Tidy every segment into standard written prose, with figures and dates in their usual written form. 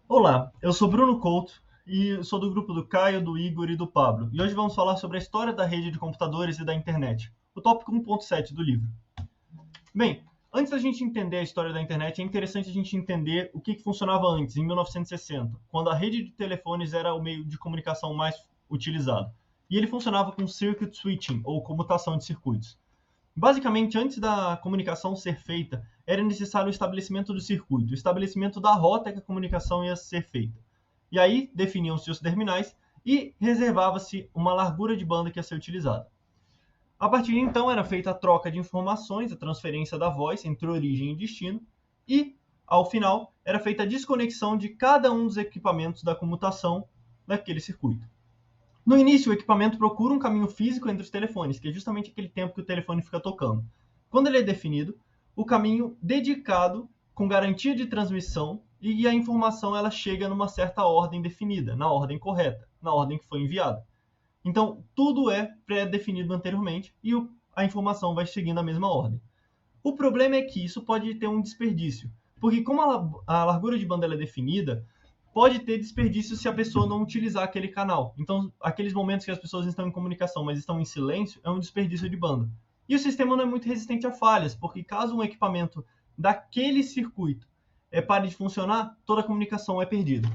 Olá, eu sou Bruno Couto e sou do grupo do Caio, do Igor e do Pablo. E hoje vamos falar sobre a história da rede de computadores e da internet, o tópico 1.7 do livro. Bem, antes da gente entender a história da internet, é interessante a gente entender o que funcionava antes, em 1960, quando a rede de telefones era o meio de comunicação mais utilizado. E ele funcionava com circuit switching, ou comutação de circuitos. Basicamente, antes da comunicação ser feita, era necessário o estabelecimento do circuito, o estabelecimento da rota que a comunicação ia ser feita. E aí definiam-se os terminais e reservava-se uma largura de banda que ia ser utilizada. A partir de então era feita a troca de informações, a transferência da voz entre origem e destino, e, ao final, era feita a desconexão de cada um dos equipamentos da comutação daquele circuito. No início, o equipamento procura um caminho físico entre os telefones, que é justamente aquele tempo que o telefone fica tocando. Quando ele é definido, o caminho dedicado, com garantia de transmissão, e a informação ela chega numa certa ordem definida, na ordem correta, na ordem que foi enviada. Então, tudo é pré-definido anteriormente e a informação vai seguindo a mesma ordem. O problema é que isso pode ter um desperdício, porque como a largura de banda é definida, pode ter desperdício se a pessoa não utilizar aquele canal. Então, aqueles momentos que as pessoas estão em comunicação, mas estão em silêncio, é um desperdício de banda. E o sistema não é muito resistente a falhas, porque caso um equipamento daquele circuito pare de funcionar, toda a comunicação é perdida.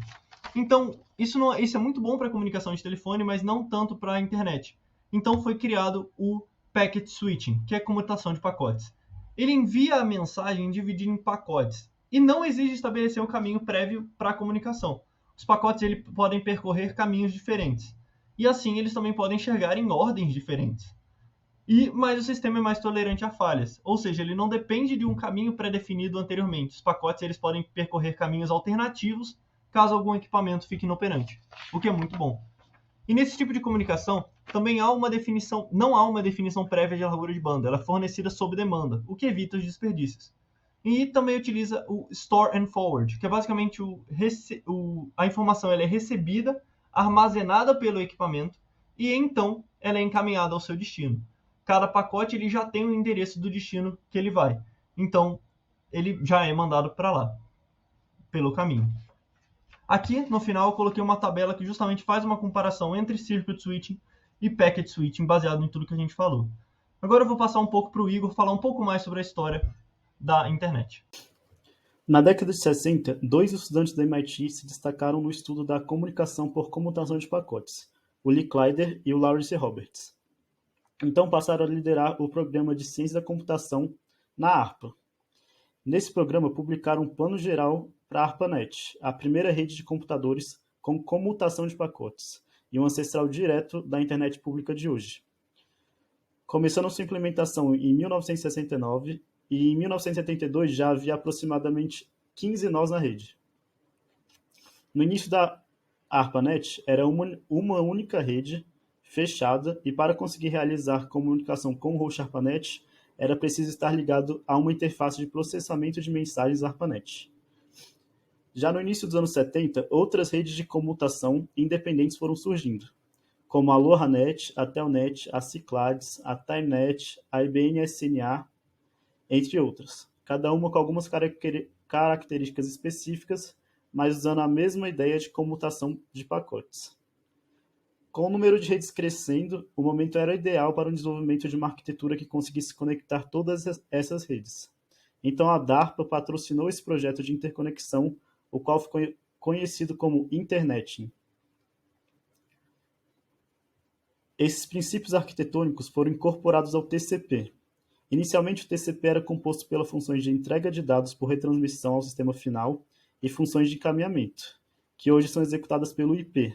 Então, isso é muito bom para a comunicação de telefone, mas não tanto para a internet. Então, foi criado o Packet Switching, que é a comutação de pacotes. Ele envia a mensagem dividida em pacotes e não exige estabelecer um caminho prévio para a comunicação. Os pacotes podem percorrer caminhos diferentes. E assim eles também podem chegar em ordens diferentes. Mas o sistema é mais tolerante a falhas, ou seja, ele não depende de um caminho pré-definido anteriormente. Os pacotes eles podem percorrer caminhos alternativos caso algum equipamento fique inoperante, o que é muito bom. E nesse tipo de comunicação, também não há uma definição prévia de largura de banda, ela é fornecida sob demanda, o que evita os desperdícios. E também utiliza o Store and Forward, que é basicamente a informação ela é recebida, armazenada pelo equipamento e então ela é encaminhada ao seu destino. Cada pacote ele já tem o endereço do destino que ele vai, então ele já é mandado para lá, pelo caminho. Aqui, no final, eu coloquei uma tabela que justamente faz uma comparação entre Circuit Switching e Packet Switching, baseado em tudo que a gente falou. Agora eu vou passar um pouco para o Igor falar um pouco mais sobre a história da internet. Na década de 60, dois estudantes do MIT se destacaram no estudo da comunicação por comutação de pacotes, o Lee Clyder e o Lawrence Roberts. Então passaram a liderar o programa de ciência da computação na ARPA. Nesse programa publicaram um plano geral para a ARPANET, a primeira rede de computadores com comutação de pacotes, e um ancestral direto da internet pública de hoje. Começando sua implementação em 1969 e em 1972 já havia aproximadamente 15 nós na rede. No início da ARPANET era uma única rede fechada e para conseguir realizar comunicação com o host ARPANET era preciso estar ligado a uma interface de processamento de mensagens ARPANET. Já no início dos anos 70, outras redes de comutação independentes foram surgindo, como a LoRaNet, a Telnet, a Cyclades, a TimeNet, a IBM SNA, entre outras, cada uma com algumas características específicas, mas usando a mesma ideia de comutação de pacotes. Com o número de redes crescendo, o momento era ideal para o desenvolvimento de uma arquitetura que conseguisse conectar todas essas redes. Então a DARPA patrocinou esse projeto de interconexão, o qual ficou conhecido como Internet. Esses princípios arquitetônicos foram incorporados ao TCP. Inicialmente, o TCP era composto pelas funções de entrega de dados por retransmissão ao sistema final e funções de encaminhamento, que hoje são executadas pelo IP.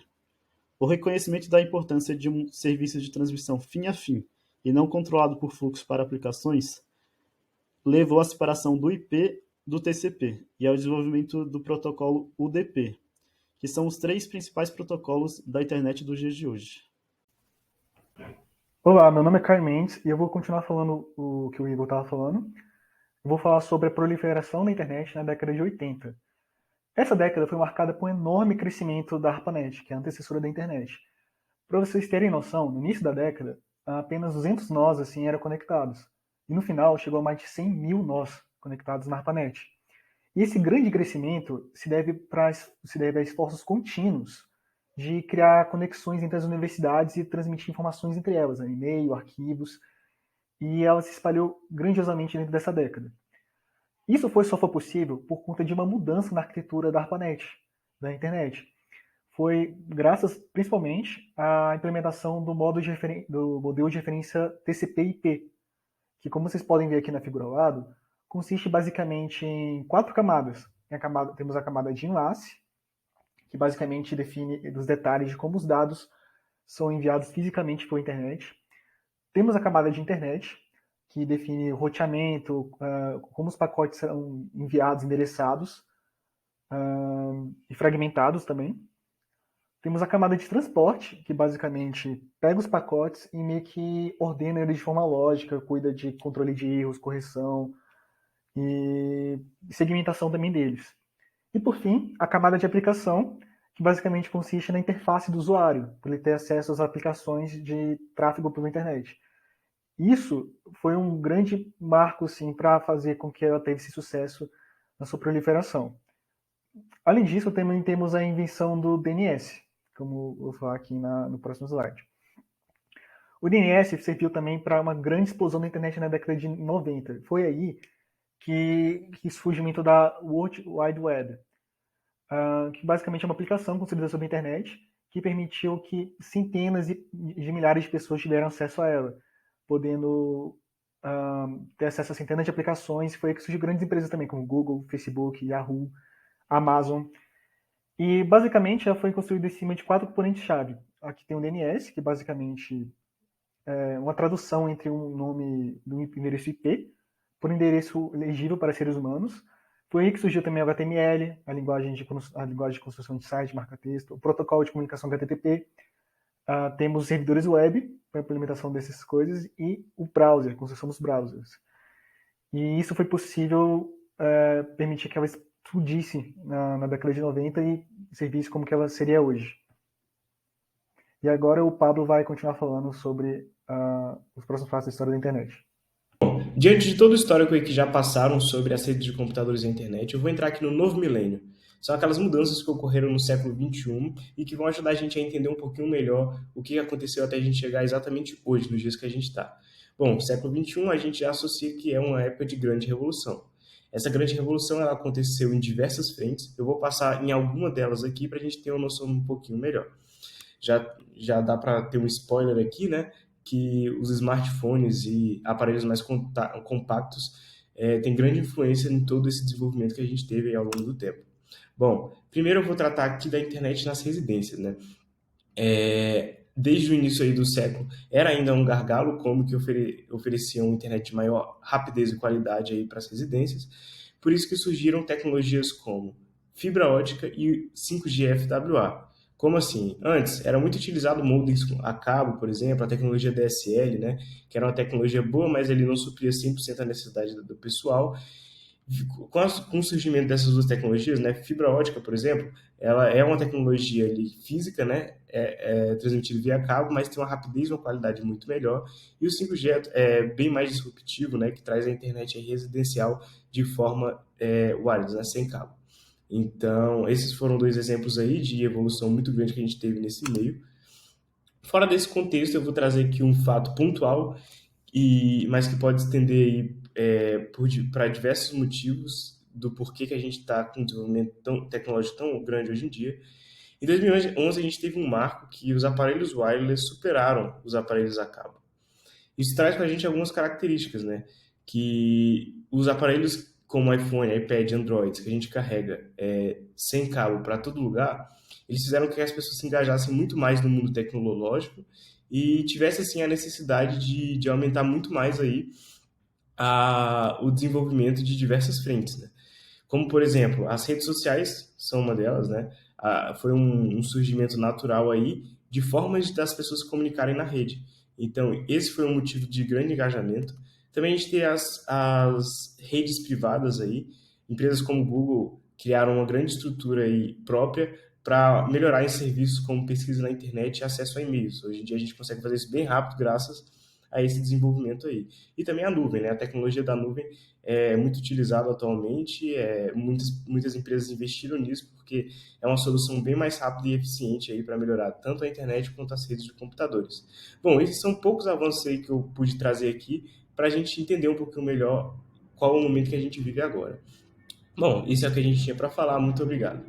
O reconhecimento da importância de um serviço de transmissão fim a fim e não controlado por fluxo para aplicações levou à separação do IP do TCP e ao desenvolvimento do protocolo UDP, que são os três principais protocolos da internet dos dias de hoje. Olá, meu nome é Caio Mendes e eu vou continuar falando o que o Igor estava falando. Eu vou falar sobre a proliferação da internet na década de 80. Essa década foi marcada por um enorme crescimento da ARPANET, que é a antecessora da internet. Para vocês terem noção, no início da década, apenas 200 nós assim, eram conectados. E no final chegou a mais de 100 mil nós conectados na ARPANET. E esse grande crescimento se deve a esforços contínuos de criar conexões entre as universidades e transmitir informações entre elas, né? E-mail, arquivos, e ela se espalhou grandiosamente dentro dessa década. Isso só foi possível por conta de uma mudança na arquitetura da ARPANET, da internet. Foi graças, principalmente, à implementação do modelo de referência TCP/IP, que, como vocês podem ver aqui na figura ao lado, consiste basicamente em 4 camadas. Temos a camada de enlace, que basicamente define os detalhes de como os dados são enviados fisicamente pela internet. Temos a camada de internet, que define o roteamento, como os pacotes são enviados, endereçados e fragmentados também. Temos a camada de transporte, que basicamente pega os pacotes e meio que ordena eles de forma lógica, cuida de controle de erros, correção e segmentação também deles. E por fim, a camada de aplicação, que basicamente consiste na interface do usuário, para ele ter acesso às aplicações de tráfego pela internet. Isso foi um grande marco assim, para fazer com que ela tivesse sucesso na sua proliferação. Além disso, também temos a invenção do DNS, como eu vou falar aqui no próximo slide. O DNS serviu também para uma grande explosão da internet na década de 90. Foi aí que o surgimento da World Wide Web, que basicamente é uma aplicação construída sobre a internet que permitiu que centenas de milhares de pessoas tiveram acesso a ela, podendo ter acesso a centenas de aplicações. Foi aí que surgiu grandes empresas também, como Google, Facebook, Yahoo, Amazon. E basicamente ela foi construída em cima de 4 componentes-chave. Aqui tem o DNS, que basicamente é uma tradução entre um nome do endereço IP por um endereço legível para seres humanos. Foi aí que surgiu também o HTML, a linguagem de construção de site, marca-texto, o protocolo de comunicação HTTP. Temos os servidores web para a implementação dessas coisas e o browser, a construção dos browsers. E isso foi possível permitir que ela explodisse na década de 90 e servisse como que ela seria hoje. E agora o Pablo vai continuar falando sobre os próximos passos da história da internet. Diante de todo o histórico aí que já passaram sobre as redes de computadores e a internet, eu vou entrar aqui no novo milênio. São aquelas mudanças que ocorreram no século XXI e que vão ajudar a gente a entender um pouquinho melhor o que aconteceu até a gente chegar exatamente hoje, nos dias que a gente está. Bom, século XXI a gente já associa que é uma época de grande revolução. Essa grande revolução ela aconteceu em diversas frentes. Eu vou passar em alguma delas aqui para a gente ter uma noção um pouquinho melhor. Já dá para ter um spoiler aqui, né? Que os smartphones e aparelhos mais compactos têm grande influência em todo esse desenvolvimento que a gente teve ao longo do tempo. Bom, primeiro eu vou tratar aqui da internet nas residências, né? Desde o início aí do século, era ainda um gargalo como que oferecia uma internet de maior rapidez e qualidade aí para as residências. Por isso que surgiram tecnologias como fibra ótica e 5G FWA. Como assim? Antes, era muito utilizado modems a cabo, por exemplo, a tecnologia DSL, né? Que era uma tecnologia boa, mas ele não supria 100% a necessidade do pessoal. Com o surgimento dessas duas tecnologias, né? Fibra ótica, por exemplo, ela é uma tecnologia ali, física, né? Transmitida via cabo, mas tem uma rapidez e uma qualidade muito melhor. E o 5G é bem mais disruptivo, né? Que traz a internet residencial de forma wireless, né? Sem cabo. Então, esses foram 2 exemplos aí de evolução muito grande que a gente teve nesse meio. Fora desse contexto, eu vou trazer aqui um fato pontual, mas que pode estender para diversos motivos do porquê que a gente está com um desenvolvimento tecnológico tão grande hoje em dia. Em 2011, a gente teve um marco que os aparelhos wireless superaram os aparelhos a cabo. Isso traz para a gente algumas características, né? Que os aparelhos como iPhone, iPad, Android, que a gente carrega sem cabo para todo lugar, eles fizeram com que as pessoas se engajassem muito mais no mundo tecnológico e tivesse assim a necessidade de aumentar muito mais aí o desenvolvimento de diversas frentes, né? Como, por exemplo, as redes sociais são uma delas, né? Foi um surgimento natural aí de formas das pessoas se comunicarem na rede. Então, esse foi um motivo de grande engajamento. Também a gente tem as redes privadas aí. Empresas como o Google criaram uma grande estrutura aí própria para melhorar em serviços como pesquisa na internet e acesso a e-mails. Hoje em dia a gente consegue fazer isso bem rápido graças a esse desenvolvimento aí. E também a nuvem, né? A tecnologia da nuvem é muito utilizado atualmente, muitas empresas investiram nisso porque é uma solução bem mais rápida e eficiente aí para melhorar tanto a internet quanto as redes de computadores. Bom, esses são poucos avanços aí que eu pude trazer aqui para a gente entender um pouquinho melhor qual é o momento que a gente vive agora. Bom, isso é o que a gente tinha para falar. Muito obrigado.